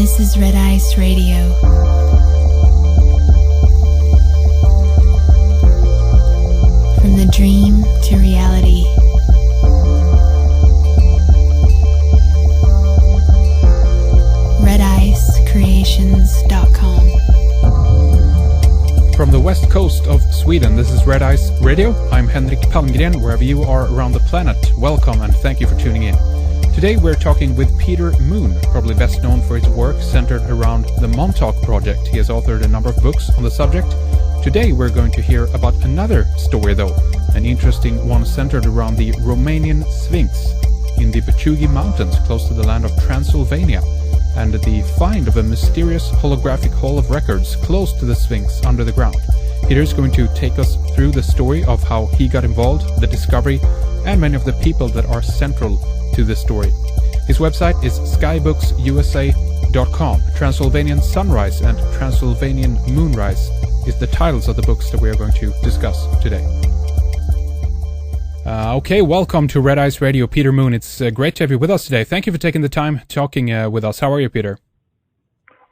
This is Red Ice Radio. From the dream to reality. RedIceCreations.com. From the west coast of Sweden, this is Red Ice Radio. I'm Henrik Palmgren, wherever you are around the planet. Welcome and thank you for tuning in. Today we're talking with Peter Moon, probably best known for his work centered around the Montauk Project. He has authored a number of books on the subject. Today we're going to hear about another story though, an interesting one centered around the Romanian Sphinx in the Bucegi Mountains close to the land of Transylvania, and the find of a mysterious holographic hall of records close to the Sphinx under the ground. Peter is going to take us through the story of how he got involved, the discovery, and many of the people that are central to this story. His website is skybooks.usa.com. Transylvanian Sunrise and Transylvanian Moonrise is the titles of the books that we are going to discuss today. Okay, welcome to Red Ice Radio, Peter Moon. It's great to have you with us today. Thank you for taking the time talking with us. How are you, Peter?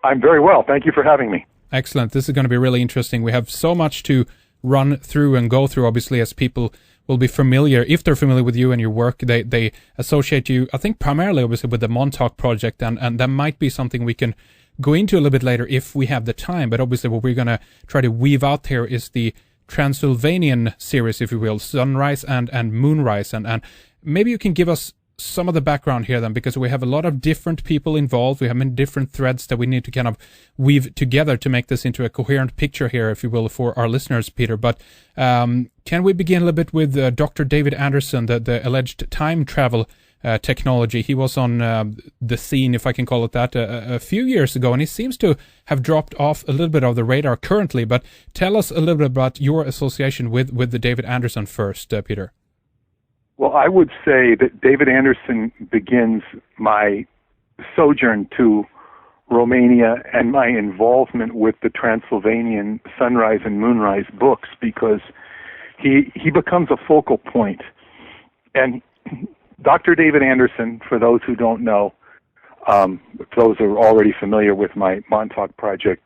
I'm very well. Thank you for having me. Excellent. This is going to be really interesting. We have so much to run through and go through, obviously, as people will be familiar. If they're familiar with you and your work, they associate you, I think, primarily, obviously, with the Montauk Project, and that might be something we can go into a little bit later if we have the time. But obviously, what we're going to try to weave out here is the Transylvanian series, if you will, Sunrise and Moonrise, and maybe you can give us some of the background here then, because we have a lot of different people involved. We have many different threads that we need to kind of weave together to make this into a coherent picture here, if you will, for our listeners, Peter. But can we begin a little bit with Dr. David Anderson, the alleged time travel technology? He was on the scene, if I can call it that, a few years ago, and he seems to have dropped off a little bit of the radar currently. But tell us a little bit about your association with the David Anderson first, Peter. Well, I would say that David Anderson begins my sojourn to Romania and my involvement with the Transylvanian Sunrise and Moonrise books, because he becomes a focal point. And Dr. David Anderson, for those who don't know, for those who are already familiar with my Montauk Project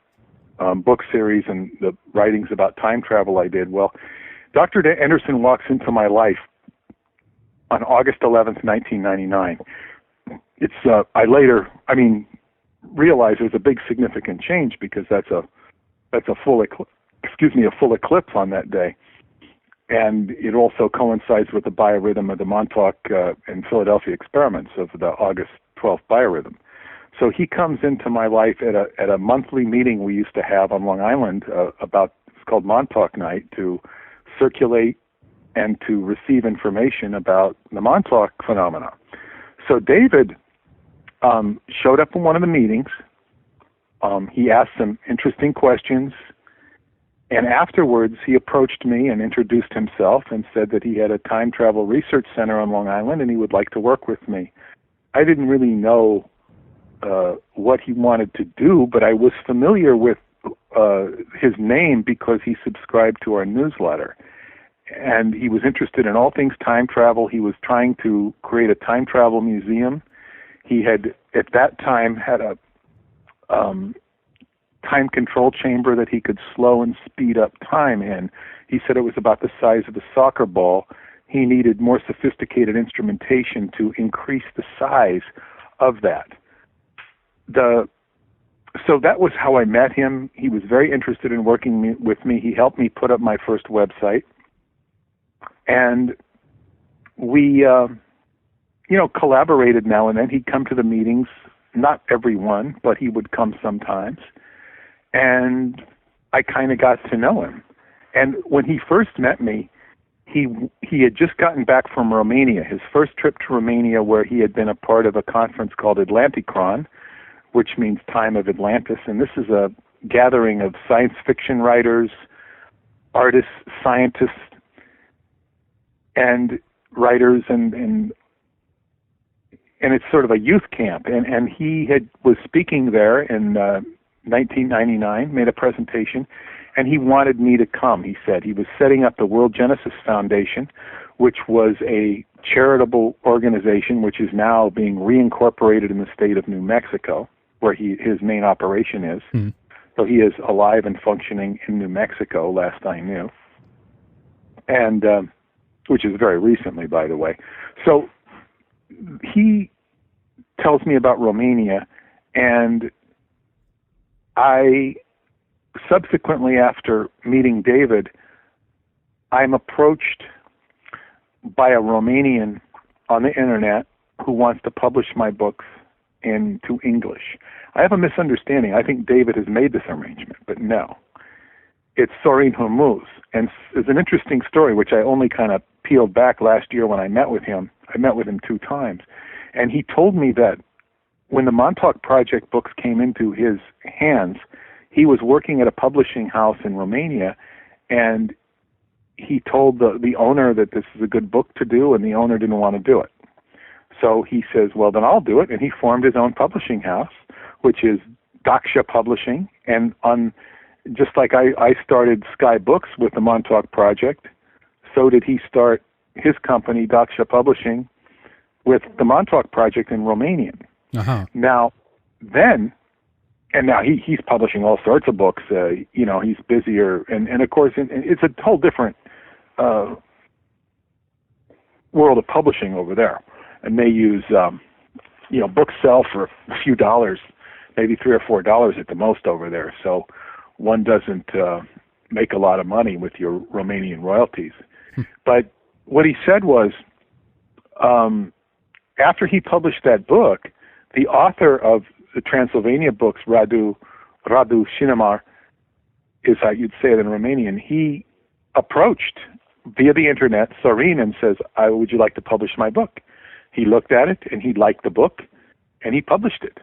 book series and the writings about time travel I did, well, Dr. Anderson walks into my life on August 11th, 1999. I realize there's a big significant change, because that's a full eclipse on that day. And it also coincides with the biorhythm of the Montauk and Philadelphia experiments of the August 12th biorhythm. So he comes into my life at a monthly meeting we used to have on Long Island it's called Montauk Night, to circulate and to receive information about the Montauk phenomena. So David showed up in one of the meetings. He asked some interesting questions, and afterwards he approached me and introduced himself and said that he had a time travel research center on Long Island and he would like to work with me. I didn't really know what he wanted to do, but I was familiar with his name because he subscribed to our newsletter. And he was interested in all things time travel. He was trying to create a time travel museum. He had, at that time, had a time control chamber that he could slow and speed up time in. He said it was about the size of a soccer ball. He needed more sophisticated instrumentation to increase the size of that. So that was how I met him. He was very interested in working with me. He helped me put up my first website. And we, collaborated now and then. He'd come to the meetings, not everyone, but he would come sometimes. And I kind of got to know him. And when he first met me, he had just gotten back from Romania, his first trip to Romania, where he had been a part of a conference called Atlanticron, which means Time of Atlantis. And this is a gathering of science fiction writers, artists, scientists, and writers, and it's sort of a youth camp. And he was speaking there in 1999, made a presentation, and he wanted me to come. He said he was setting up the World Genesis Foundation, which was a charitable organization which is now being reincorporated in the state of New Mexico. where his main operation is. So he is alive and functioning in New Mexico, last I knew, and which is very recently, by the way. So he tells me about Romania, and I subsequently, after meeting David, I'm approached by a Romanian on the internet who wants to publish my books into English. I have a misunderstanding. I think David has made this arrangement, but no. It's Sorin Hormuz, and it's an interesting story, which I only kind of peeled back last year when I met with him. I met with him 2 times, and he told me that when the Montauk Project books came into his hands, he was working at a publishing house in Romania, and he told the owner that this is a good book to do, and the owner didn't want to do it. So he says, well, then I'll do it, and he formed his own publishing house, which is Dacia Publishing, and just like I started Sky Books with the Montauk Project, so did he start his company, Dacia Publishing, with the Montauk Project in Romanian. Now he's publishing all sorts of books. He's busier, and of course, it's a whole different world of publishing over there. And they use, books sell for a few dollars, maybe $3 or $4 at the most over there. So one doesn't make a lot of money with your Romanian royalties. But what he said was, after he published that book, the author of the Transylvania books, Radu Cinmar, is how you'd say it in Romanian, he approached via the internet Sorin and says, would you like to publish my book? He looked at it, and he liked the book, and he published it.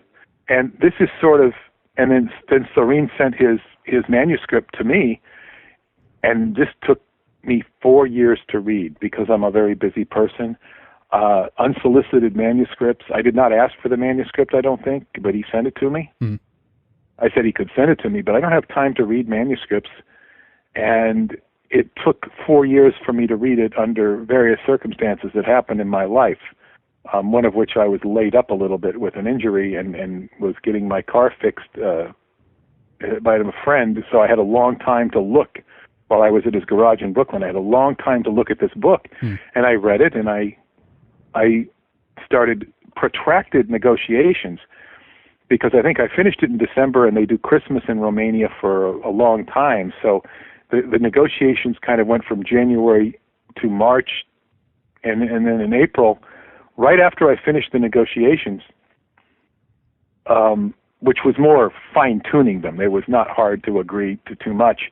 And this is sort of, and then Sorin sent his manuscript to me, and this took me 4 years to read because I'm a very busy person. Unsolicited manuscripts. I did not ask for the manuscript, I don't think, but he sent it to me. I said he could send it to me, but I don't have time to read manuscripts. And it took 4 years for me to read it under various circumstances that happened in my life. One of which I was laid up a little bit with an injury and was getting my car fixed by a friend. So I had a long time to look while I was at his garage in Brooklyn. I had a long time to look at this book, and I read it, and I started protracted negotiations because I think I finished it in December, and they do Christmas in Romania for a long time. So the negotiations kind of went from January to March, and then in April, right after I finished the negotiations, which was more fine-tuning them. It was not hard to agree to too much.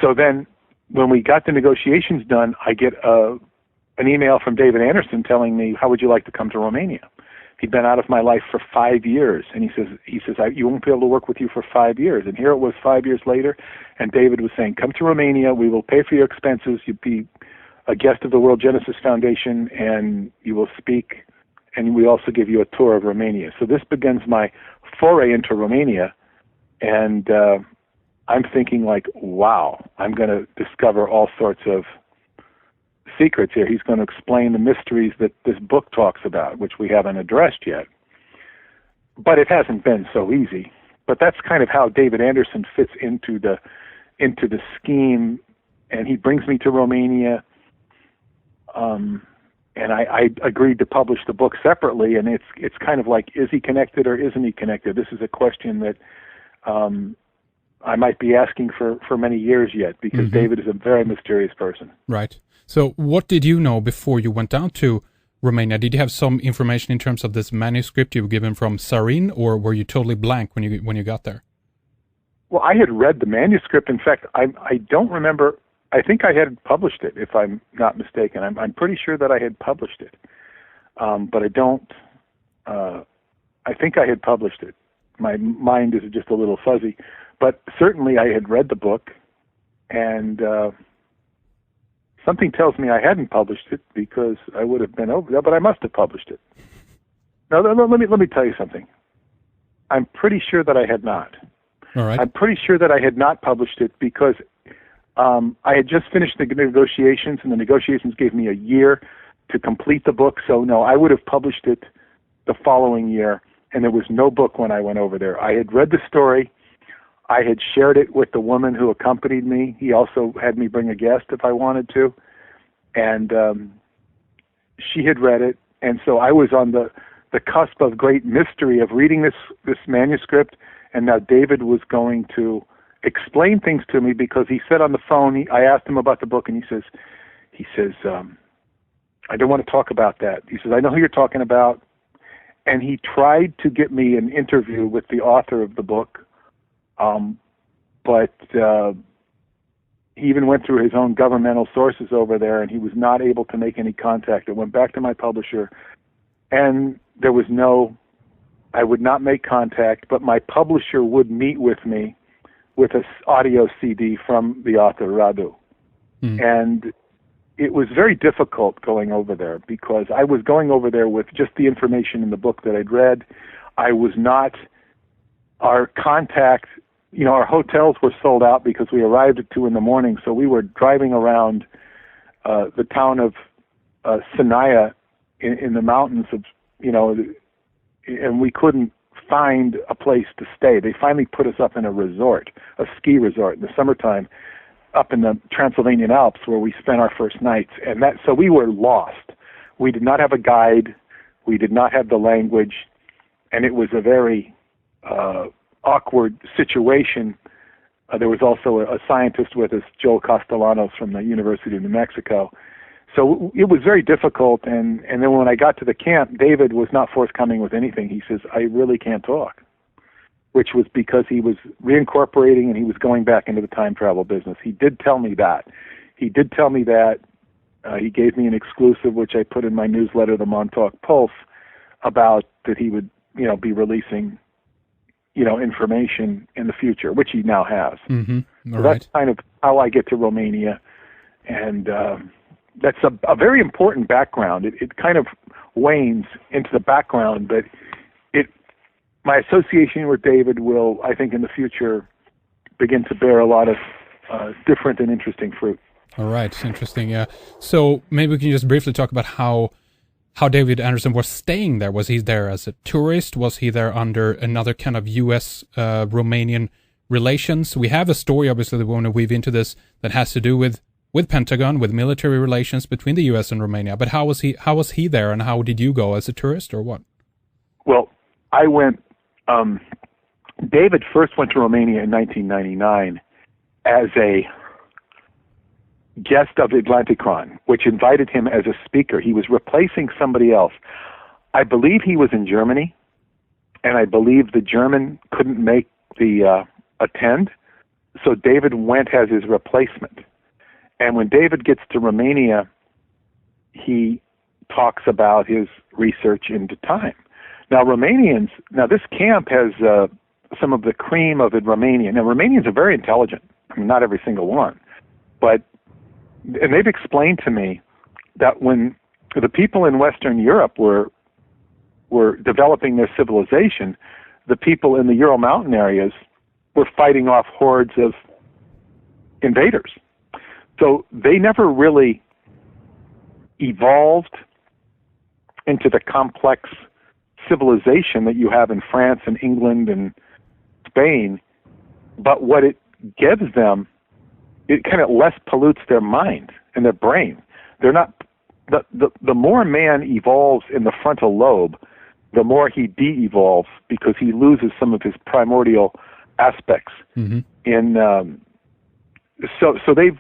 So then when we got the negotiations done, I get an email from David Anderson telling me, how would you like to come to Romania? He'd been out of my life for 5 years, and he says, you won't be able to work with you for 5 years. And here it was 5 years later, and David was saying, come to Romania, we will pay for your expenses, you'd be a guest of the World Genesis Foundation, and you will speak, and we also give you a tour of Romania. So this begins my foray into Romania, and I'm thinking like, wow, I'm going to discover all sorts of secrets here. He's going to explain the mysteries that this book talks about, which we haven't addressed yet. But it hasn't been so easy. But that's kind of how David Anderson fits into the scheme, and he brings me to Romania. And I agreed to publish the book separately, and it's kind of like, is he connected or isn't he connected? This is a question that I might be asking for many years yet, because David is a very mysterious person. Right. So what did you know before you went down to Romania? Did you have some information in terms of this manuscript you were given from Sorin, or were you totally blank when you got there? Well, I had read the manuscript. In fact, I don't remember. I think I had published it, if I'm not mistaken. I'm pretty sure that I had published it, but I don't. I think I had published it. My mind is just a little fuzzy, but certainly I had read the book, and something tells me I hadn't published it, because I would have been over there. But I must have published it. Now, let me tell you something. I'm pretty sure that I had not. All right. I'm pretty sure that I had not published it because I had just finished the negotiations, and the negotiations gave me a year to complete the book. So, no, I would have published it the following year, and there was no book when I went over there. I had read the story. I had shared it with the woman who accompanied me. He also had me bring a guest if I wanted to. And she had read it. And so I was on the cusp of great mystery of reading this manuscript. And now David was going to explain things to me, because he said on the phone, I asked him about the book, and he says, I don't want to talk about that. He says, I know who you're talking about. And he tried to get me an interview with the author of the book. But he even went through his own governmental sources over there, and he was not able to make any contact. It went back to my publisher, and there was I would not make contact, but my publisher would meet with me with an audio CD from the author, Radu. And it was very difficult going over there, because I was going over there with just the information in the book that I'd read. I was not, our contact, our hotels were sold out because we arrived at 2 a.m, so we were driving around the town of Sinaya in the mountains of, and we couldn't find a place to stay. They finally put us up in a resort, a ski resort in the summertime, up in the Transylvanian Alps, where we spent our first nights. And so we were lost. We did not have a guide. We did not have the language. And it was a very awkward situation. There was also a scientist with us, Joel Castellanos from the University of New Mexico. So it was very difficult. And then when I got to the camp, David was not forthcoming with anything. He says, I really can't talk, which was because he was reincorporating and he was going back into the time travel business. He did tell me that. He gave me an exclusive, which I put in my newsletter, the Montauk Pulse, about that he would, be releasing, information in the future, which he now has. So that's kind of how I get to Romania. And that's a very important background. It kind of wanes into the background, but my association with David will, I think, in the future begin to bear a lot of different and interesting fruit. All right, interesting. Yeah. So maybe we can just briefly talk about how David Anderson was staying there. Was he there as a tourist? Was he there under another kind of U.S. Romanian relations? We have a story, obviously, that we want to weave into this that has to do with Pentagon, with military relations between the U.S. and Romania. But how was he there, and how did you go, as a tourist, or what? Well, I went. David first went to Romania in 1999 as a guest of Atlanticon, which invited him as a speaker. He was replacing somebody else. I believe he was in Germany, and I believe the German couldn't make the attend, so David went as his replacement. And when David gets to Romania, he talks about his research into time. Now, this camp has some of the cream of Romania. Now, Romanians are very intelligent. I mean, not every single one. And they've explained to me that when the people in Western Europe were developing their civilization, the people in the Ural Mountain areas were fighting off hordes of invaders. So they never really evolved into the complex civilization that you have in France and England and Spain, but what it gives them, it kind of less pollutes their mind and their brain. They're not the more man evolves in the frontal lobe, the more he de-evolves, because he loses some of his primordial aspects. So they've,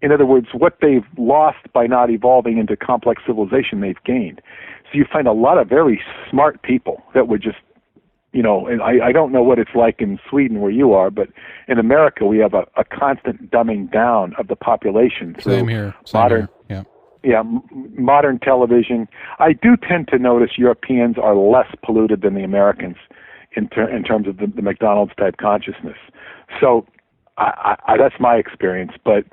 in other words, what they've lost by not evolving into complex civilization, they've gained. So you find a lot of very smart people that would just, and I don't know what it's like in Sweden where you are, but in America we have a constant dumbing down of the population through Same here. modern television. I do tend to notice Europeans are less polluted than the Americans in terms of the McDonald's type consciousness. So that's my experience, but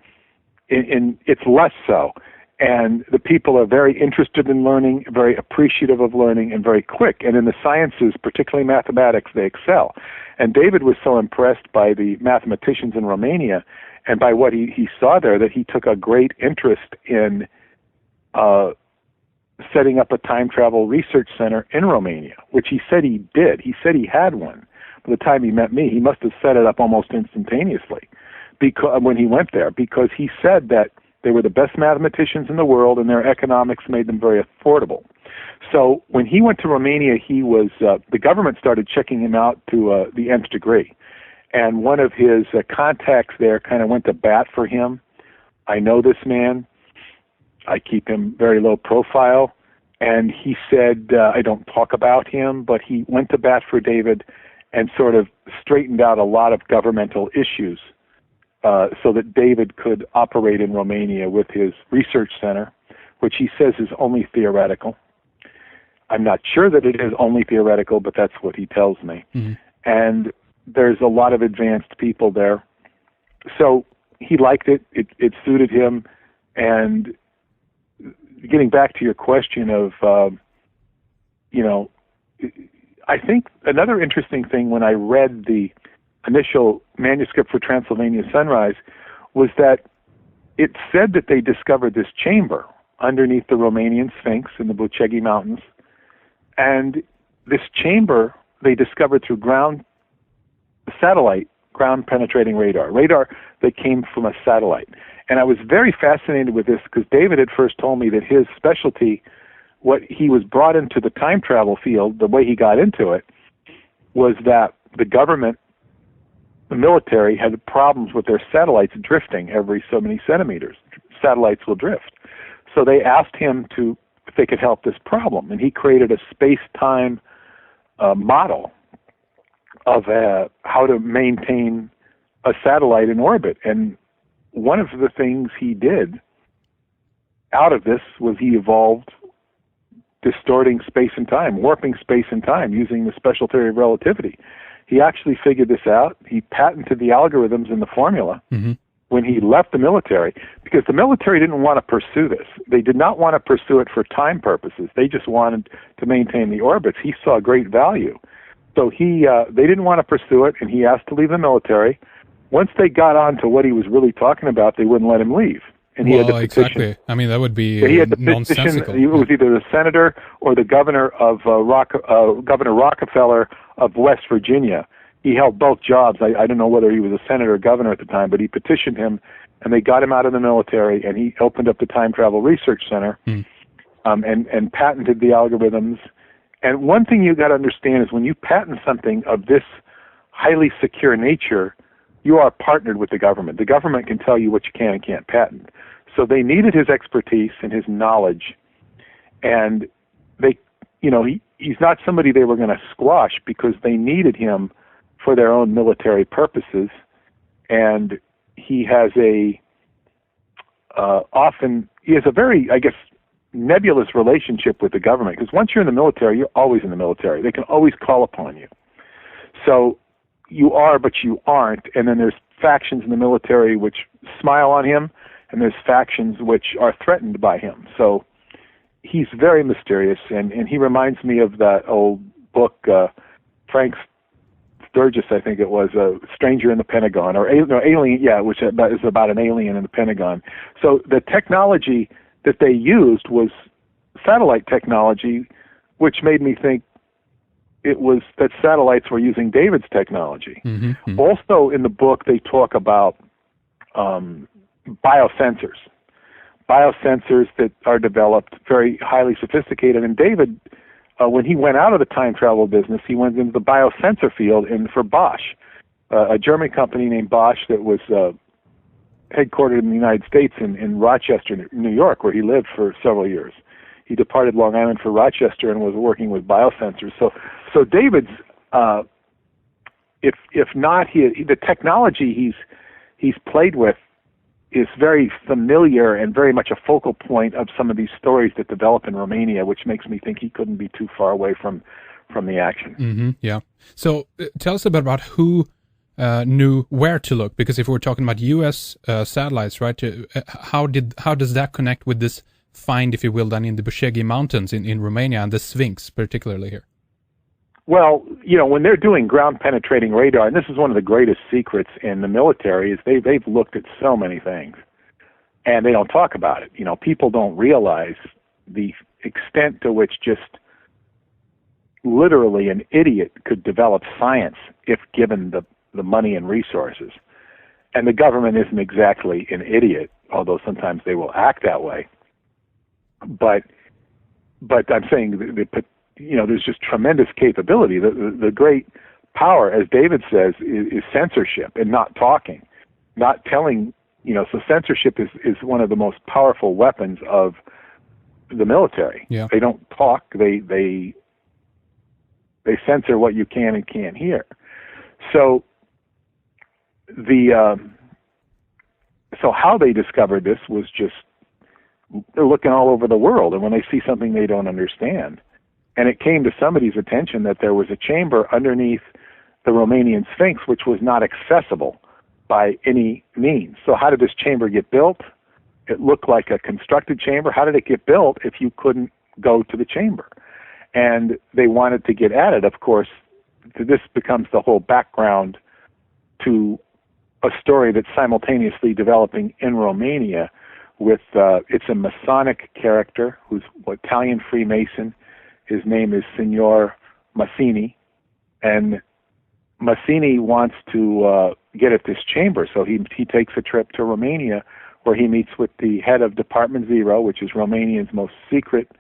it's less so. And the people are very interested in learning, very appreciative of learning, and very quick. And in the sciences, particularly mathematics, they excel. And David was so impressed by the mathematicians in Romania and by what he saw there that he took a great interest in setting up a time travel research center in Romania, which he said he did. He said he had one. By the time he met me, he must have set it up almost instantaneously when he went there, because he said that they were the best mathematicians in the world and their economics made them very affordable. So when he went to Romania, he was the government started checking him out to the nth degree. And one of his contacts there kind of went to bat for him. I know this man. I keep him very low profile. And he said, I don't talk about him, but he went to bat for David and sort of straightened out a lot of governmental issues so that David could operate in Romania with his research center, which he says is only theoretical. I'm not sure that it is only theoretical, but that's what he tells me. Mm-hmm. And there's a lot of advanced people there. So he liked it. It suited him. And getting back to your question of, I think another interesting thing when I read the initial manuscript for Transylvanian Sunrise was that it said that they discovered this chamber underneath the Romanian Sphinx in the Bucegi Mountains. And this chamber they discovered through ground penetrating radar that came from a satellite. And I was very fascinated with this because David had first told me that his specialty, what he was brought into the time travel field, the way he got into it, was that the government, the military, had problems with their satellites drifting every so many centimeters. Satellites will drift. So they asked him if they could help this problem, and he created a space-time model of how to maintain a satellite in orbit. And one of the things he did out of this was he evolved distorting space and time, warping space and time using the special theory of relativity. He actually figured this out. He patented the algorithms and the formula when he left the military, because the military didn't want to pursue this. They did not want to pursue it for time purposes. They just wanted to maintain the orbits. He saw great value. So they didn't want to pursue it, and he asked to leave the military. Once they got on to what he was really talking about, they wouldn't let him leave. And he had to petition. Exactly. I mean, that would be he had to nonsensical. petition. It was either the senator or the governor of Governor Rockefeller of West Virginia. He held both jobs. I don't know whether he was a senator or governor at the time, but he petitioned him, and they got him out of the military, and he opened up the Time Travel Research Center and patented the algorithms. And one thing you got to understand is when you patent something of this highly secure nature, you are partnered with the government. The government can tell you what you can and can't patent. So they needed his expertise and his knowledge, and he's not somebody they were going to squash because they needed him for their own military purposes. And he has a very, I guess, nebulous relationship with the government, because once you're in the military, you're always in the military. They can always call upon you. So you are, but you aren't. And then there's factions in the military which smile on him, and there's factions which are threatened by him. So he's very mysterious, and he reminds me of that old book, Frank Sturgis, I think it was, Stranger in the Pentagon, or Alien, which is about an alien in the Pentagon. So the technology that they used was satellite technology, which made me think it was that satellites were using David's technology. Mm-hmm. Also in the book, they talk about biosensors that are developed, very highly sophisticated. And David, when he went out of the time travel business, he went into the biosensor field for Bosch, a German company named Bosch that was headquartered in the United States in Rochester, New York, where he lived for several years. He departed Long Island for Rochester and was working with biosensors. So David's, if not the technology he's played with, is very familiar and very much a focal point of some of these stories that develop in Romania, which makes me think he couldn't be too far away from the action. Mm-hmm, yeah. So tell us a bit about who knew where to look, because if we're talking about U.S. satellites, right? How does that connect with this find, if you will, done in the Bucegi Mountains in Romania, and the Sphinx particularly here? Well, when they're doing ground-penetrating radar, and this is one of the greatest secrets in the military, is they've looked at so many things, and they don't talk about it. People don't realize the extent to which just literally an idiot could develop science if given the money and resources. And the government isn't exactly an idiot, although sometimes they will act that way. But I'm saying there's just tremendous capability. The great power, as David says, is censorship and not talking, not telling. So censorship is one of the most powerful weapons of the military. Yeah. They don't talk. They censor what you can and can't hear. So so how they discovered this was just they're looking all over the world, and when they see something they don't understand, and it came to somebody's attention that there was a chamber underneath the Romanian Sphinx which was not accessible by any means. So how did this chamber get built? It looked like a constructed chamber. How did it get built if you couldn't go to the chamber? And they wanted to get at it. Of course, this becomes the whole background to a story that's simultaneously developing in Romania with, it's a Masonic character who's Italian Freemason. His name is Signor Massini. And Massini wants to get at this chamber, so he takes a trip to Romania where he meets with the head of Department Zero, which is Romania's most secret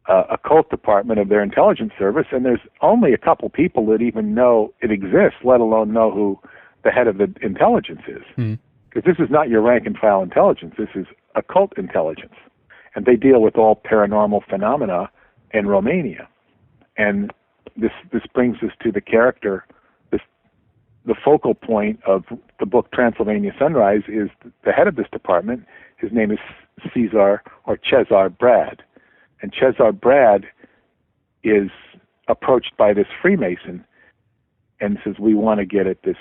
occult department of their intelligence service, and there's only a couple people that even know it exists, let alone know who the head of the intelligence is. Because this is not your rank-and-file intelligence. This is occult intelligence. And they deal with all paranormal phenomena in Romania. And this brings us to the character. The focal point of the book Transylvanian Sunrise is the head of this department. His name is Cezar Brad. And Cezar Brad is approached by this Freemason and says, we want to get at this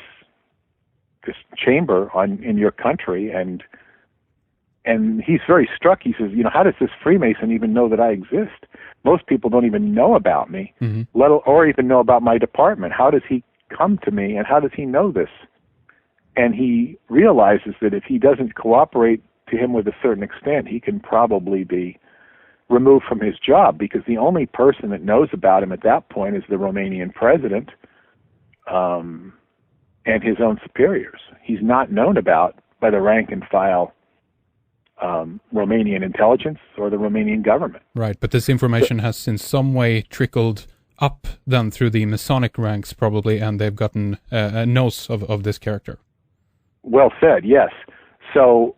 chamber in your country. And he's very struck. He says, how does this Freemason even know that I exist? Most people don't even know about me, or even know about my department. How does he come to me, and how does he know this? And he realizes that if he doesn't cooperate to him with a certain extent, he can probably be removed from his job, because the only person that knows about him at that point is the Romanian president and his own superiors. He's not known about by the rank and file Romanian intelligence or the Romanian government. Right, but this information has in some way trickled up then through the Masonic ranks probably, and they've gotten a nose of this character. Well said, yes. So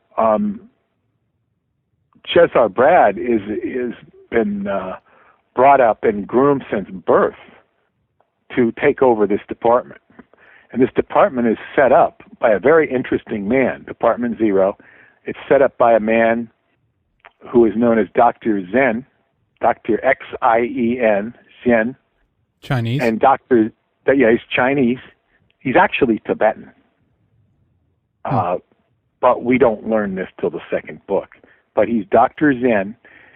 Cezar Brad is been brought up and groomed since birth to take over this department. And this department is set up by a very interesting man, Department Zero. It's set up by a man who is known as Dr. Zen, Dr. Xien, Zen. Chinese. And he's Chinese. He's actually Tibetan. But we don't learn this till the second book. But he's Dr. Zen,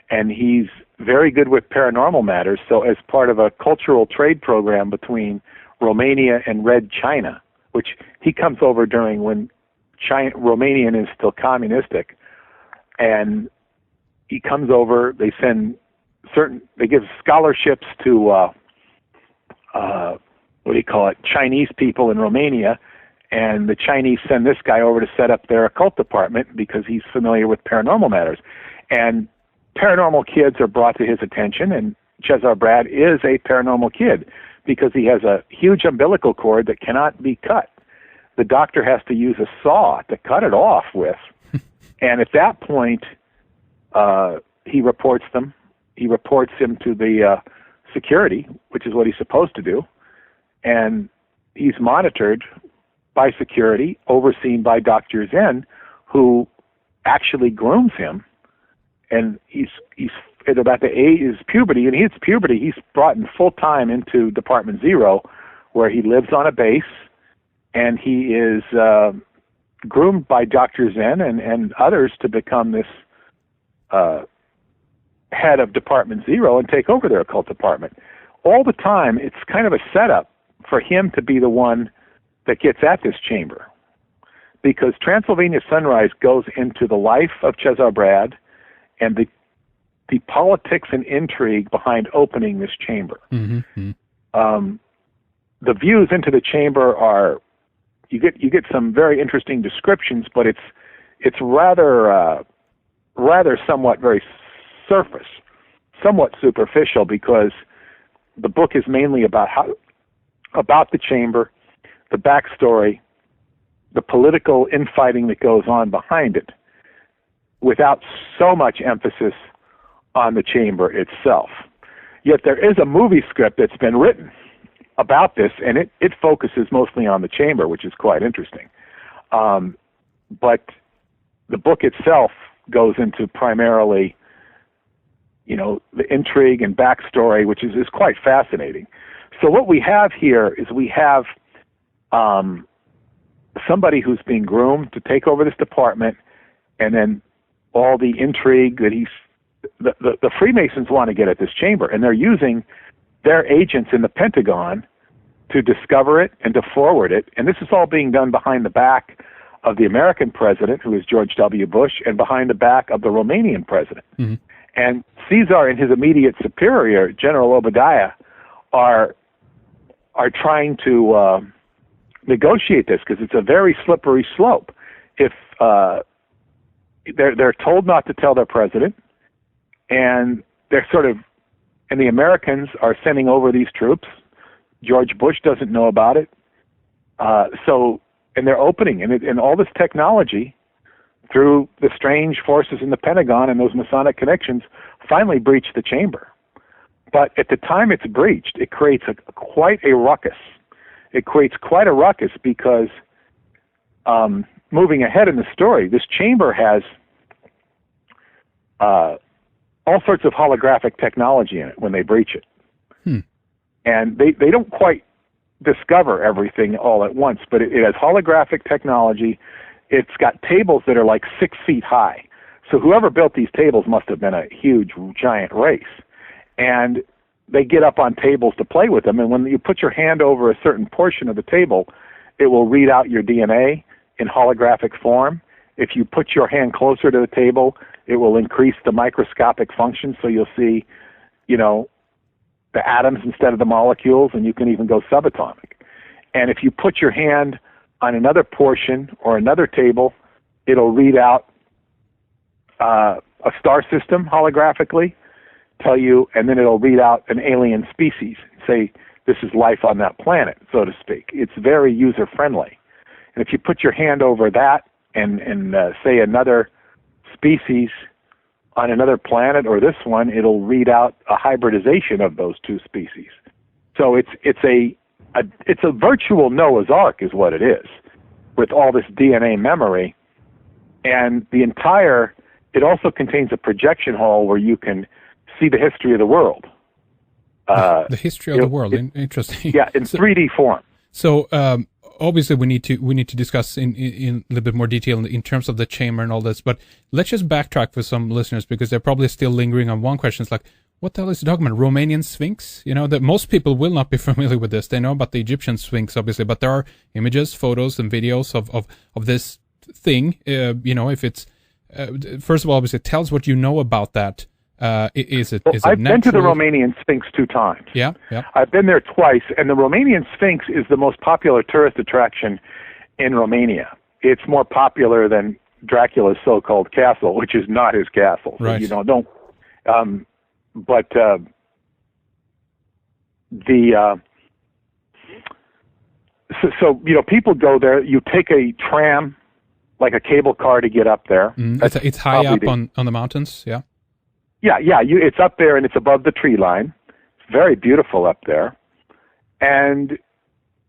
and he's very good with paranormal matters. So as part of a cultural trade program between Romania and Red China, which he comes over during when Romanian is still communistic, and he comes over, they give scholarships to Chinese people in Romania, and the Chinese send this guy over to set up their occult department because he's familiar with paranormal matters. And paranormal kids are brought to his attention, and Cezar Brad is a paranormal kid because he has a huge umbilical cord that cannot be cut. The doctor has to use a saw to cut it off with. And at that point, he reports him to the security, which is what he's supposed to do. And he's monitored by security, overseen by Dr. Zen, who actually grooms him. And he's at about the age his puberty, and his puberty, he's brought in full time into Department Zero, where he lives on a base, and he is groomed by Dr. Zen and others to become this head of Department Zero and take over their occult department. All the time, it's kind of a setup for him to be the one that gets at this chamber, because Transylvania Sunrise goes into the life of Cezar Brad and the the politics and intrigue behind opening this chamber. Mm-hmm. The views into the chamber are, you get some very interesting descriptions, but it's rather somewhat very surface, somewhat superficial, because the book is mainly about the chamber, the backstory, the political infighting that goes on behind it, without so much emphasis on the chamber itself. Yet there is a movie script that's been written about this, and it focuses mostly on the chamber, which is quite interesting. But the book itself goes into primarily, the intrigue and backstory, which is quite fascinating. So what we have here is we have somebody who's being groomed to take over this department, and then all the intrigue that the Freemasons want to get at this chamber, and they're using their agents in the Pentagon to discover it and to forward it. And this is all being done behind the back of the American president, who is George W. Bush, and behind the back of the Romanian president. Mm-hmm. And Caesar and his immediate superior, General Obadiah, are trying to negotiate this, because it's a very slippery slope. If they're told not to tell their president, and and the Americans are sending over these troops. George Bush doesn't know about it. And they're opening, and all this technology through the strange forces in the Pentagon and those Masonic connections finally breached the chamber. But at the time it's breached, it creates quite a ruckus. It creates quite a ruckus because, moving ahead in the story, this chamber has all sorts of holographic technology in it when they breach it. And they don't quite discover everything all at once, but it has holographic technology. It's got tables that are like 6 feet high. So whoever built these tables must have been a huge, giant race. And they get up on tables to play with them, and when you put your hand over a certain portion of the table, it will read out your DNA in holographic form. If you put your hand closer to the table, it will increase the microscopic function, so you'll see, the atoms instead of the molecules, and you can even go subatomic. And if you put your hand on another portion or another table, it'll read out a star system holographically, tell you, and then it'll read out an alien species, say this is life on that planet, so to speak. It's very user-friendly. And if you put your hand over that and say another species on another planet or this one, it'll read out a hybridization of those two species. So it's a virtual Noah's Ark is what it is, with all this DNA memory. And it also contains a projection hall where you can see the history of the world. The history of the world, interesting. Yeah, in 3D form. So obviously we need to discuss in a little bit more detail in terms of the chamber and all this, but let's just backtrack for some listeners, because they're probably still lingering on one question. It's like, what the hell is the document? Romanian Sphinx? That most people will not be familiar with this. They know about the Egyptian Sphinx, obviously, but there are images, photos, and videos of this thing. If it's first of all, obviously, it tells what you know about that. Is it I've natural? been to the Romanian Sphinx 2 times. Yeah. I've been there twice, and the Romanian Sphinx is the most popular tourist attraction in Romania. It's more popular than Dracula's so-called castle, which is not his castle. So, right. don't. People go there. You take a tram, like a cable car, to get up there. It's high up on the mountains. Yeah. Yeah. It's up there, and it's above the tree line. It's very beautiful up there, and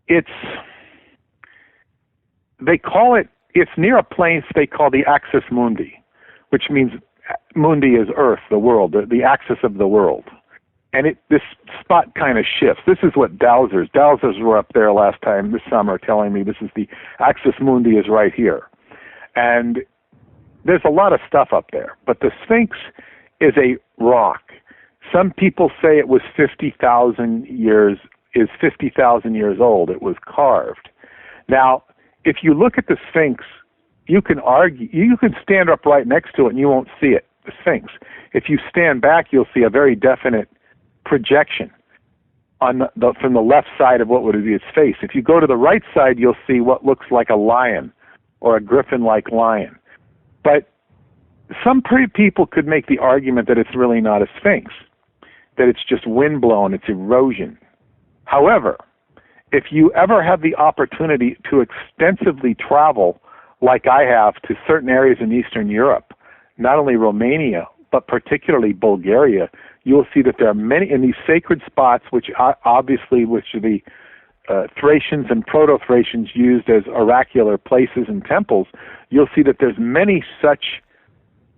it's near a place they call the Axis Mundi, which means Mundi is Earth, the world, the axis of the world. And this spot kind of shifts. This is what Dowsers were up there last time this summer telling me this is the Axis Mundi is right here. And there's a lot of stuff up there, but the Sphinx is a rock. Some people say it was 50,000 years old. It was carved. Now, if you look at the Sphinx, you can stand up right next to it and you won't see it, the Sphinx. If you stand back, you'll see a very definite projection from the left side of what would be its face. If you go to the right side, you'll see what looks like a lion or a griffin-like lion. But some people could make the argument that it's really not a sphinx, that it's just windblown, it's erosion. However, if you ever have the opportunity to extensively travel, like I have, to certain areas in Eastern Europe, not only Romania, but particularly Bulgaria, you'll see that there are many in these sacred spots, which are the Thracians and Proto-Thracians used as oracular places and temples. You'll see that there's many such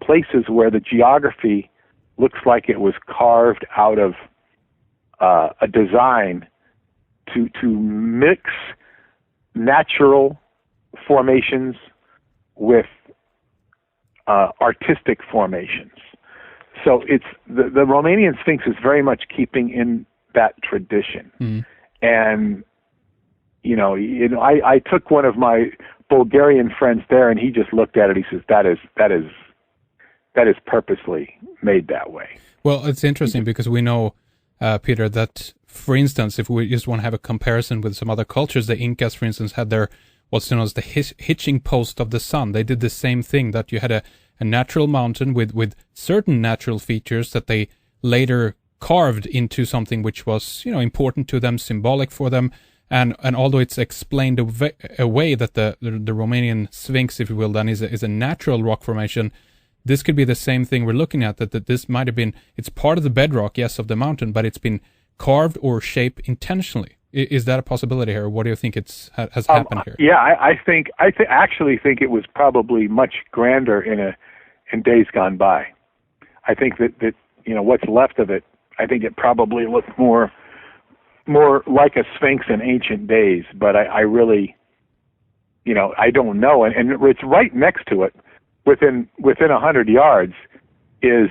places where the geography looks like it was carved out of a design to mix natural formations with artistic formations. So it's the Romanian Sphinx is very much keeping in that tradition. And I took one of my Bulgarian friends there, and he just looked at it. He says that is purposely made that way. Well, it's interesting because we know, Peter, that, for instance, if we just want to have a comparison with some other cultures, the Incas, for instance, had their what's known as the hitching post of the sun. They did the same thing, that you had a natural mountain with certain natural features that they later carved into something which was, important to them, symbolic for them. And although it's explained away that the Romanian Sphinx, if you will, then is a natural rock formation, this could be the same thing we're looking at, that this might have been, it's part of the bedrock, yes, of the mountain, but it's been carved or shaped intentionally. Is that a possibility here? Or what do you think has happened here? Yeah, I actually think it was probably much grander in days gone by. I think that what's left of it, I think it probably looked more like a sphinx in ancient days. But I really, I don't know. And it's right next to it, within 100 yards, is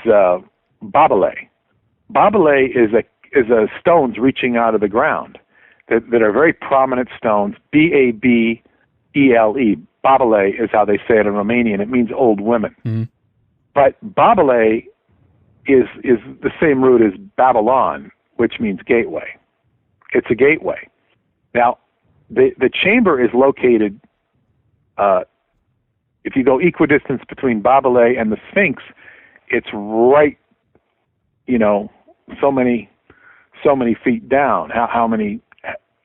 Babele. Babele is a stones reaching out of the ground that are very prominent stones. Babele. Babele is how they say it in Romanian. It means old women. Mm-hmm. But Babele is the same root as Babylon, which means gateway. It's a gateway. Now, the chamber is located, if you go equidistance between Babele and the Sphinx, it's right, so many feet down. How many,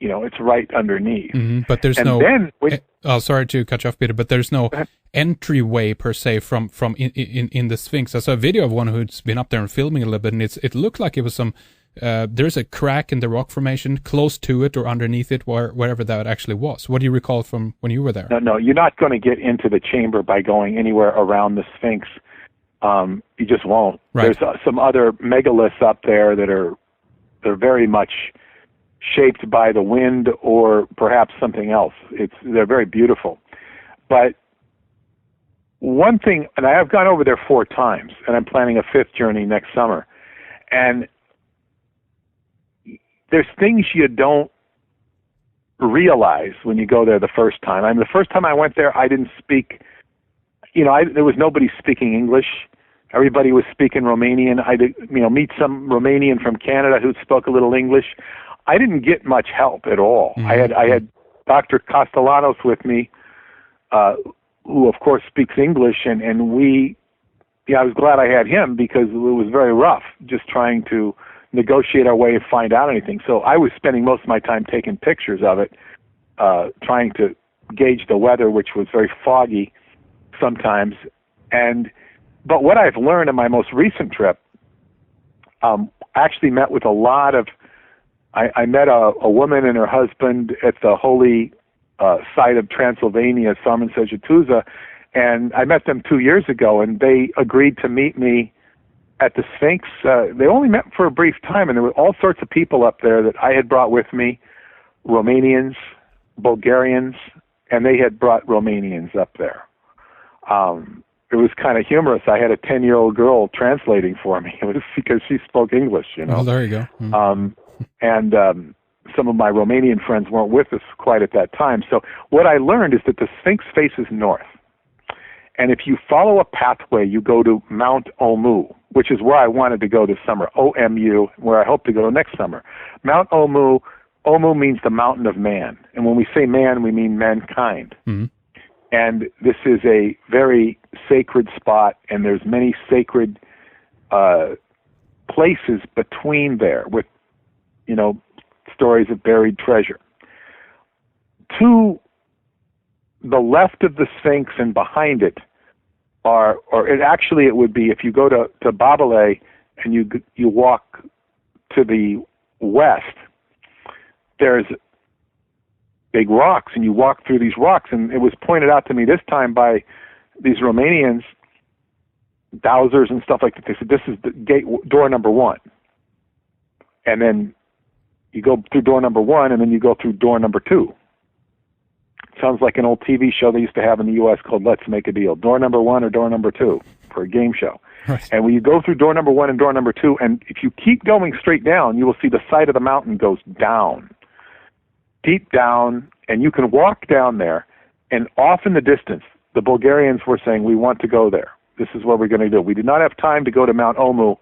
it's right underneath. Mm-hmm. But there's sorry to cut you off, Peter, but there's no entryway per se from in the Sphinx. I saw a video of one who's been up there and filming a little bit, and it looked like it was some, there's a crack in the rock formation close to it or underneath it, wherever that actually was. What do you recall from when you were there? No, you're not going to get into the chamber by going anywhere around the Sphinx. You just won't. Right. There's some other megaliths up there they're very much shaped by the wind or perhaps something else. They're very beautiful. But one thing, and I have gone over there 4 times, and I'm planning a 5th journey next summer, and there's things you don't realize when you go there the first time. The first time I went there, I didn't speak, there was nobody speaking English. Everybody was speaking Romanian. I did, meet some Romanian from Canada who spoke a little English. I didn't get much help at all. Mm-hmm. I had Dr. Castellanos with me, who of course speaks English, and I was glad I had him because it was very rough just trying to negotiate our way and find out anything. So I was spending most of my time taking pictures of it, trying to gauge the weather, which was very foggy sometimes. But what I've learned in my most recent trip, I actually met with a lot of, I met a woman and her husband at the holy site of Transylvania, Sarmen Sejutuza, and I met them 2 years ago, and they agreed to meet me at the Sphinx. They only met for a brief time, and there were all sorts of people up there that I had brought with me, Romanians, Bulgarians, and they had brought Romanians up there. It was kind of humorous. I had a 10-year-old girl translating for me. It was because she spoke English, Oh, there you go. Mm. And some of my Romanian friends weren't with us quite at that time. So what I learned is that the Sphinx faces north. And if you follow a pathway, you go to Mount Omu. which is where I wanted to go this summer, OMU, where I hope to go next summer. Mount Omu, Omu means the mountain of man. And when we say man, we mean mankind. Mm-hmm. And this is a very sacred spot, and there's many sacred places between there with, stories of buried treasure. To the left of the Sphinx and behind it it would be, if you go to Babele and you walk to the west, there's big rocks, and you walk through these rocks, and it was pointed out to me this time by these Romanians, dowsers and stuff like that. They said, this is the door number 1. And then you go through door number 1, and then you go through door number 2. Sounds like an old TV show they used to have in the U.S. called Let's Make a Deal. Door number 1 or door number 2 for a game show. Right. And when you go through door number 1 and door number 2, and if you keep going straight down, you will see the side of the mountain goes down, deep down, and you can walk down there, and off in the distance, the Bulgarians were saying, we want to go there. This is what we're going to do. We did not have time to go to Mount Omu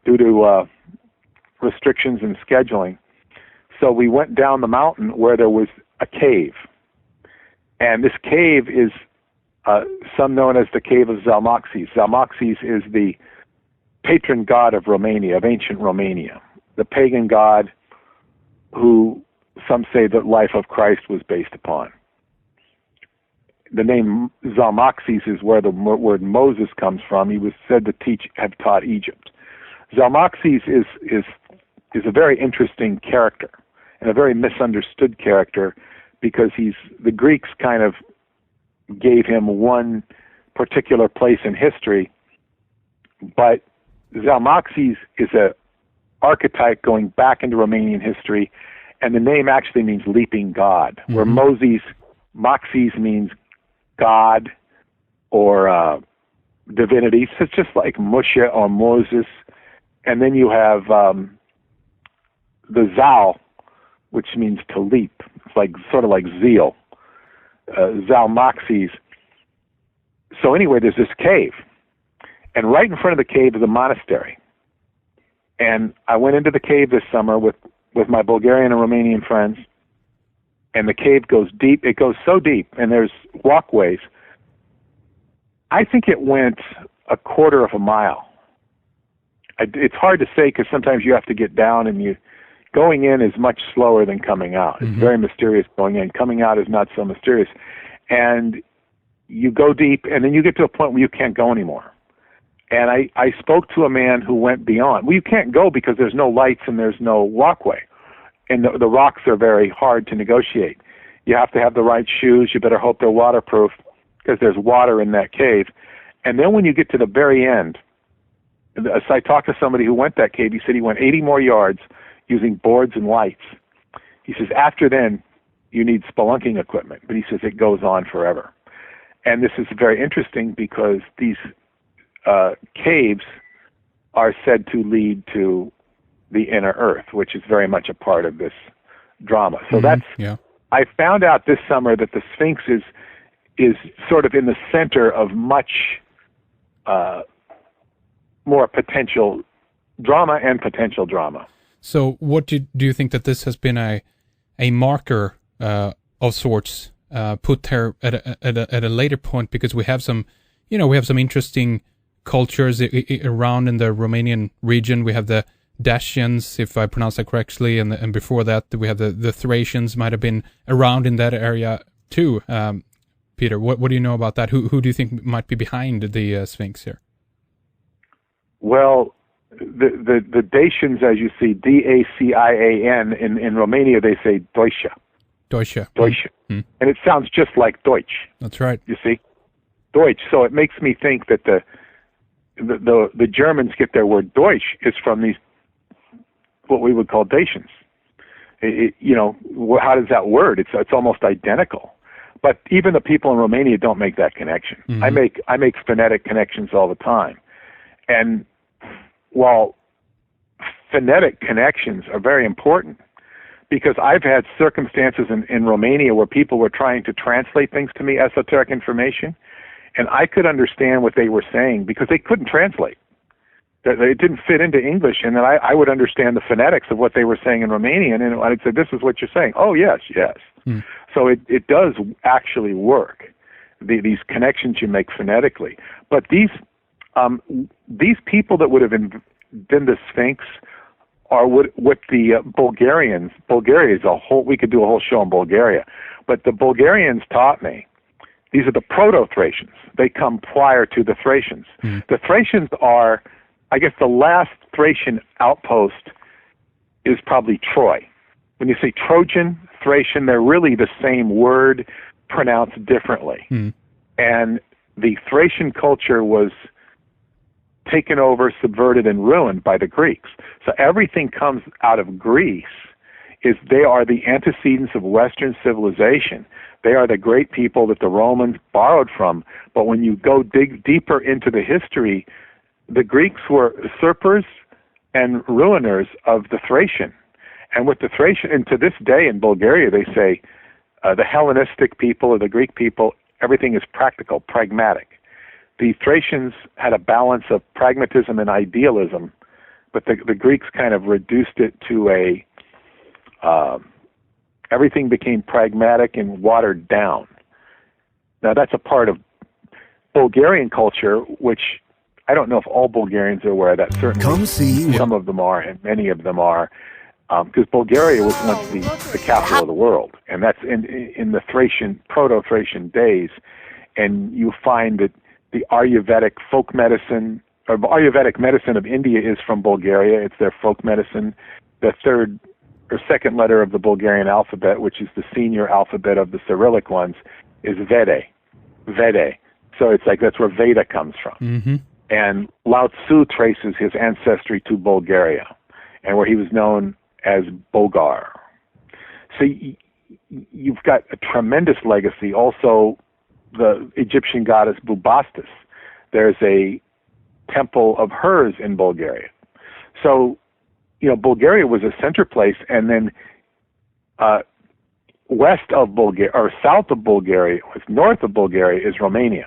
due to restrictions and scheduling. So we went down the mountain where there was a cave. And this cave is some known as the Cave of Zalmoxis. Zalmoxis is the patron god of Romania, of ancient Romania, the pagan god who some say the life of Christ was based upon. The name Zalmoxis is where the word Moses comes from. He was said to have taught Egypt. Zalmoxis is a very interesting character and a very misunderstood character, because the Greeks kind of gave him one particular place in history, but Zalmoxis is an archetype going back into Romanian history, and the name actually means leaping god, where Moxis means God or divinity. So it's just like Moshe or Moses. And then you have the Zal, which means to leap. It's like sort of like zeal. Zalmoxis. So anyway, there's this cave. And right in front of the cave is a monastery. And I went into the cave this summer with my Bulgarian and Romanian friends. And the cave goes deep. It goes so deep, and there's walkways. I think it went a quarter of a mile. It's hard to say because sometimes you have to get down, and going in is much slower than coming out. It's very mysterious going in. Coming out is not so mysterious. And you go deep, and then you get to a point where you can't go anymore. And I spoke to a man who went beyond. Well, you can't go because there's no lights and there's no walkway. And the rocks are very hard to negotiate. You have to have the right shoes. You better hope they're waterproof because there's water in that cave. And then when you get to the very end, so I talked to somebody who went that cave. He said he went 80 more yards using boards and lights. He says after then, you need spelunking equipment. But he says it goes on forever. And this is very interesting because these caves are said to lead to the inner earth, which is very much a part of this drama. So I found out this summer that the Sphinx is sort of in the center of much more potential drama and potential drama. So what do you think that this has been a marker of sorts put there at a later point, because we have some interesting cultures around in the Romanian region. We have the Dacians, if I pronounce that correctly, and before that we have the Thracians might have been around in that area too. Peter, what do you know about that? Who do you think might be behind the Sphinx here? Well, the Dacians, as you see, Dacian, in Romania they say Deutsche. Deutsche. And it sounds just like Deutsch. That's right. You see? Deutsch. So it makes me think that the Germans get their word Deutsch is from these, what we would call Dacians. How does that word? It's almost identical. But even the people in Romania don't make that connection. I make phonetic connections all the time. And while phonetic connections are very important, because I've had circumstances in Romania where people were trying to translate things to me, esoteric information, and I could understand what they were saying because they couldn't translate. it didn't fit into English, and then I would understand the phonetics of what they were saying in Romanian, and I'd say, this is what you're saying. Oh, yes, yes. So it does actually work, these connections you make phonetically. But these people that would have been the Sphinx are what the Bulgarians, Bulgaria is we could do a whole show on Bulgaria, but the Bulgarians taught me, these are the Proto-Thracians. They come prior to the Thracians. The Thracians are, I guess the last Thracian outpost is probably Troy. When you say Trojan, Thracian, they're really the same word pronounced differently. And the Thracian culture was taken over, subverted, and ruined by the Greeks. So everything comes out of Greece. They are the antecedents of Western civilization. They are the great people that the Romans borrowed from. But when you go dig deeper into the history, the Greeks were usurpers and ruiners of the Thracian. And with the Thracian, and to this day in Bulgaria, they say the Hellenistic people or the Greek people, everything is practical, pragmatic. The Thracians had a balance of pragmatism and idealism, but the Greeks kind of reduced it to everything became pragmatic and watered down. Now that's a part of Bulgarian culture, which I don't know if all Bulgarians are aware of that. Certainly some of them are, and many of them are, because Bulgaria was once the capital of the world, and that's in the Thracian, Proto-Thracian days, and you find that the Ayurvedic folk medicine, or Ayurvedic medicine of India is from Bulgaria. It's their folk medicine. The third or second letter of the Bulgarian alphabet, which is the senior alphabet of the Cyrillic ones, is Vede. So it's like that's where Veda comes from. And Lao Tzu traces his ancestry to Bulgaria, and where he was known as Bogar. So you've got a tremendous legacy. Also, the Egyptian goddess Bubastis. There's a temple of hers in Bulgaria. So, Bulgaria was a center place, and then west of Bulgaria, or south of Bulgaria, north of Bulgaria is Romania.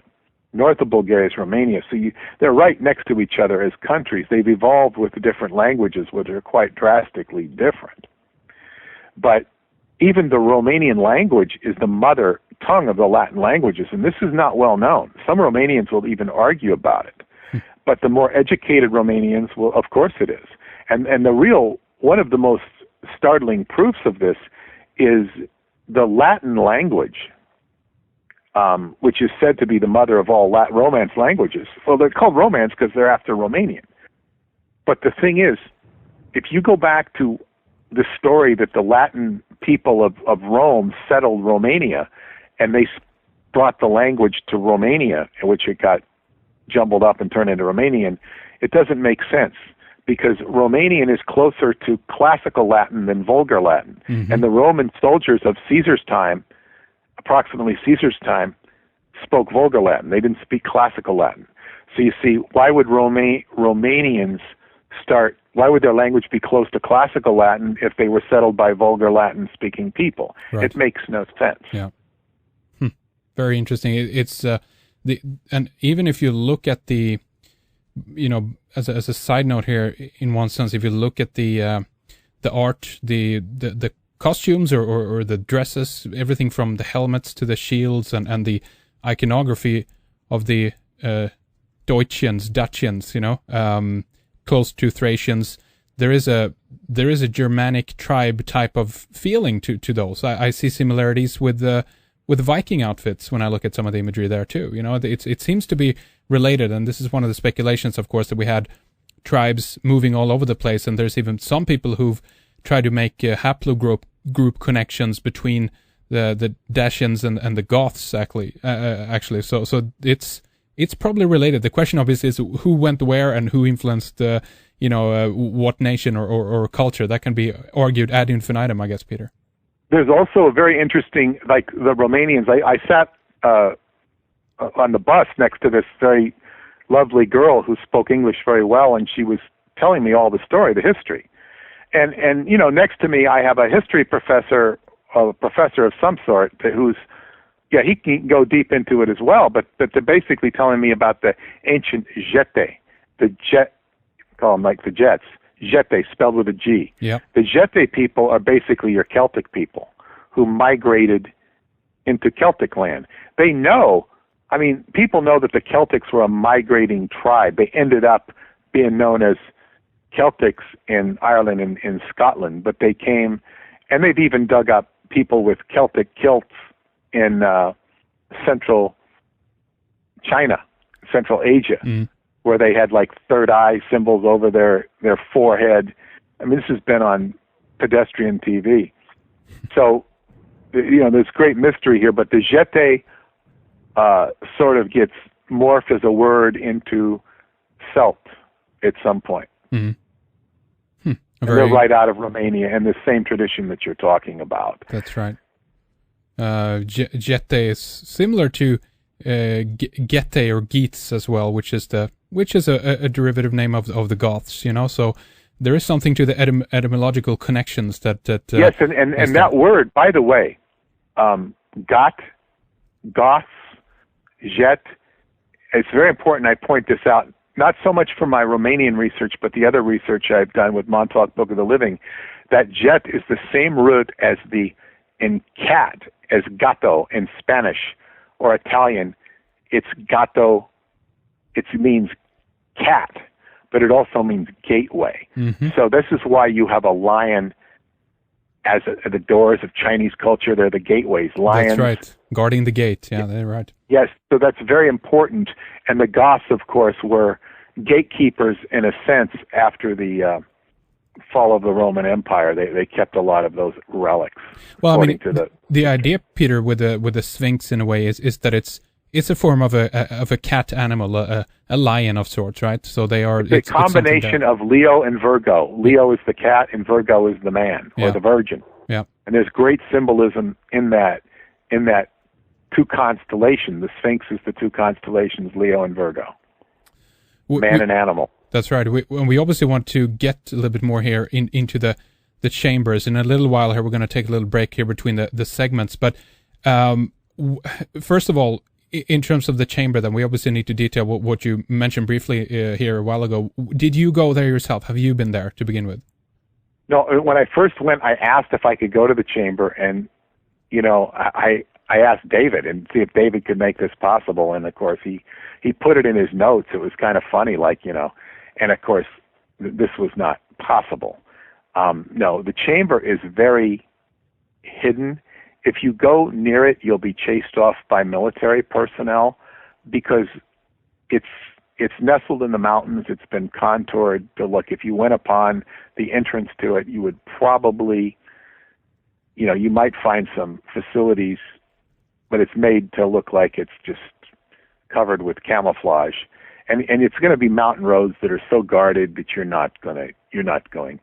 North of Bulgaria is Romania. So they're right next to each other as countries. They've evolved with different languages, which are quite drastically different. But even the Romanian language is the mother tongue of the Latin languages, and this is not well known. Some Romanians will even argue about it. But the more educated Romanians will, of course it is. And one of the most startling proofs of this is the Latin language, which is said to be the mother of all Romance languages. Well, they're called Romance because they're after Romanian. But the thing is, if you go back to the story that the Latin people of Rome settled Romania, and they brought the language to Romania, in which it got jumbled up and turned into Romanian, it doesn't make sense, because Romanian is closer to classical Latin than vulgar Latin. And the Roman soldiers of Caesar's time, approximately Caesar's time, spoke vulgar Latin. They didn't speak classical Latin. So you see, why would Romanians why would their language be close to classical Latin if they were settled by vulgar Latin-speaking people? Right. It makes no sense. Yeah. Very interesting. It's and even if you look at the, as a side note here, in one sense, if you look at the art, the costumes or the dresses, everything from the helmets to the shields and the iconography of the Dacians, close to Thracians, there is a Germanic tribe type of feeling to those. I see similarities with Viking outfits when I look at some of the imagery there too. It seems to be related, and this is one of the speculations, of course, that we had tribes moving all over the place, and there's even some people who've tried to make haplogroup connections between the Dacians and the Goths actually. So it's probably related. The question obviously is who went where and who influenced what nation or culture. That can be argued ad infinitum, I guess, Peter. There's also a very interesting, like the Romanians. I sat on the bus next to this very lovely girl who spoke English very well, and she was telling me all the story, the history. And next to me I have a history professor, a professor of some sort, he can go deep into it as well, but they're basically telling me about the ancient Jete, the jet. call them like the Jets. Jete, spelled with a G. Yeah. The Jete people are basically your Celtic people who migrated into Celtic land. They know, I mean, people know that the Celtics were a migrating tribe. They ended up being known as Celtics in Ireland and in Scotland, but they came, and they've even dug up people with Celtic kilts in central China, Central Asia, where they had like third eye symbols over their forehead. I mean, this has been on pedestrian TV. So, there's great mystery here, but the Jete sort of gets morphed as a word into Celt at some point. Mm-hmm. And they're right out of Romania and the same tradition that you're talking about. That's right. Jete is similar to Gete or Geats as well, which is a derivative name of the Goths. So there is something to the etymological connections that yes, and that word, by the way, Goths, Jet. It's very important. I point this out. Not so much for my Romanian research, but the other research I've done with Montauk Book of the Living, that jet is the same root as in cat, as gato in Spanish or Italian. It's gato, it means cat, but it also means gateway. Mm-hmm. So this is why you have a lion as the doors of Chinese culture. They're the gateways, lions. That's right, guarding the gate. Yeah, they're right. Yes, so that's very important. And the Goths, of course, were gatekeepers in a sense after the fall of the Roman Empire. They kept a lot of those relics. Well, I mean, the idea, Peter, with the Sphinx in a way is that it's a form of a cat animal, a lion of sorts, right? So they are the combination of Leo and Virgo. Leo is the cat, and Virgo is the man or the virgin. Yeah, and there's great symbolism in that two constellations. The Sphinx is the two constellations, Leo and Virgo, man and animal. That's right. We obviously want to get a little bit more here into the chambers. In a little while here, we're going to take a little break here between the segments. But first of all, in terms of the chamber, then we obviously need to detail what you mentioned briefly here a while ago. Did you go there yourself? Have you been there to begin with? No, when I first went, I asked if I could go to the chamber, and I asked David and see if David could make this possible, and of course he put it in his notes. It was kind of funny, and of course this was not possible. No, the chamber is very hidden. If you go near it, you'll be chased off by military personnel because it's nestled in the mountains. It's been contoured to look. If you went upon the entrance to it, you would probably, you might find some facilities, but it's made to look like it's just covered with camouflage. And it's going to be mountain roads that are so guarded that you're not going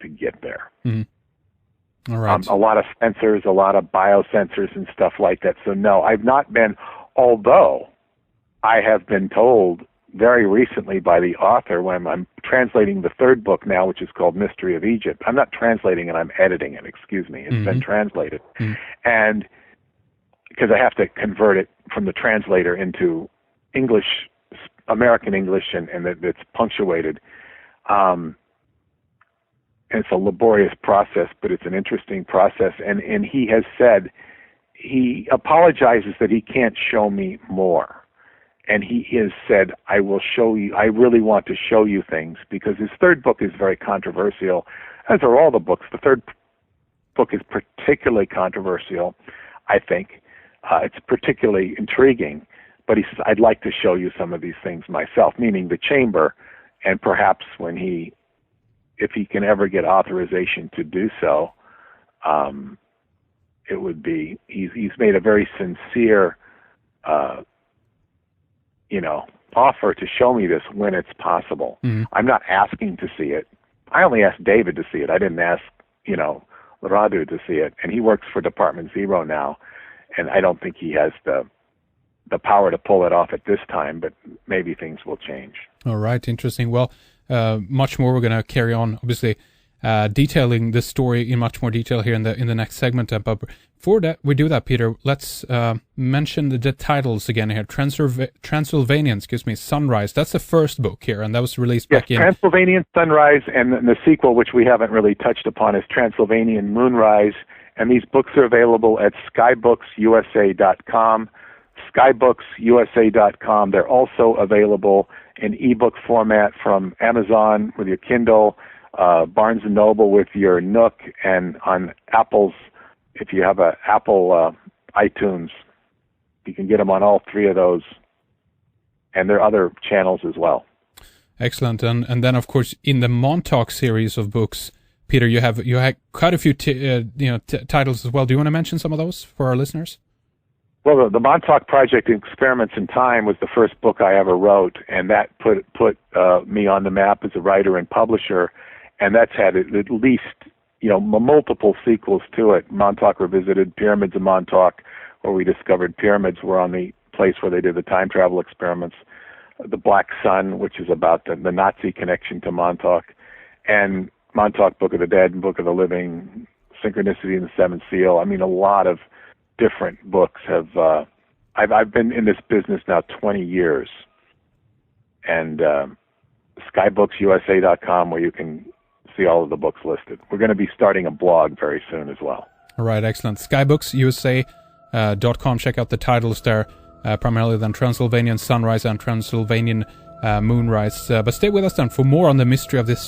to get there. Mm-hmm. All right. A lot of sensors, a lot of biosensors and stuff like that. So no, I've not been, although I have been told very recently by the author when I'm translating the third book now, which is called Mystery of Egypt. I'm not translating it, I'm editing it, excuse me. It's been translated. Mm-hmm. And because I have to convert it from the translator into English, American English, and it's punctuated. And it's a laborious process, but it's an interesting process. And he has said, he apologizes that he can't show me more. And he has said, I will show you, I really want to show you things, because his third book is very controversial, as are all the books. The third book is particularly controversial, I think. It's particularly intriguing. But he says, I'd like to show you some of these things myself, meaning the chamber, and perhaps if he can ever get authorization to do so, it would be, he's made a very sincere, offer to show me this when it's possible. Mm-hmm. I'm not asking to see it. I only asked David to see it. I didn't ask, Radu to see it. And he works for Department Zero now, and I don't think he has the power to pull it off at this time, but maybe things will change. All right, interesting. Well, much more we're going to carry on, obviously, detailing this story in much more detail here in the next segment. But before that, we do that, Peter, let's mention the titles again here. Transylvanian, Sunrise. That's the first book here, and that was released back in... Transylvanian Sunrise, and the sequel, which we haven't really touched upon, is Transylvanian Moonrise. And these books are available at skybooks.usa.com. skybooks.usa.com. They're also available in ebook format from Amazon with your Kindle, Barnes & Noble with your Nook, and on Apple's, if you have a Apple iTunes, you can get them on all three of those. And there are other channels as well. Excellent. And then, of course, in the Montauk series of books, Peter, you have quite a few titles as well. Do you want to mention some of those for our listeners? Well, the Montauk Project, Experiments in Time, was the first book I ever wrote, and that put me on the map as a writer and publisher, and that's had at least multiple sequels to it. Montauk Revisited, Pyramids of Montauk, where we discovered pyramids were on the place where they did the time travel experiments. The Black Sun, which is about the Nazi connection to Montauk, and Montauk Book of the Dead and Book of the Living, Synchronicity and the Seventh Seal. I mean, a lot of different books have... I've been in this business now 20 years. And skybooks.usa.com, where you can see all of the books listed. We're going to be starting a blog very soon as well. All right, excellent. skybooks.usa.com. Check out the titles there, primarily then Transylvanian Sunrise and Transylvanian Moonrise. But stay with us then for more on the mystery of this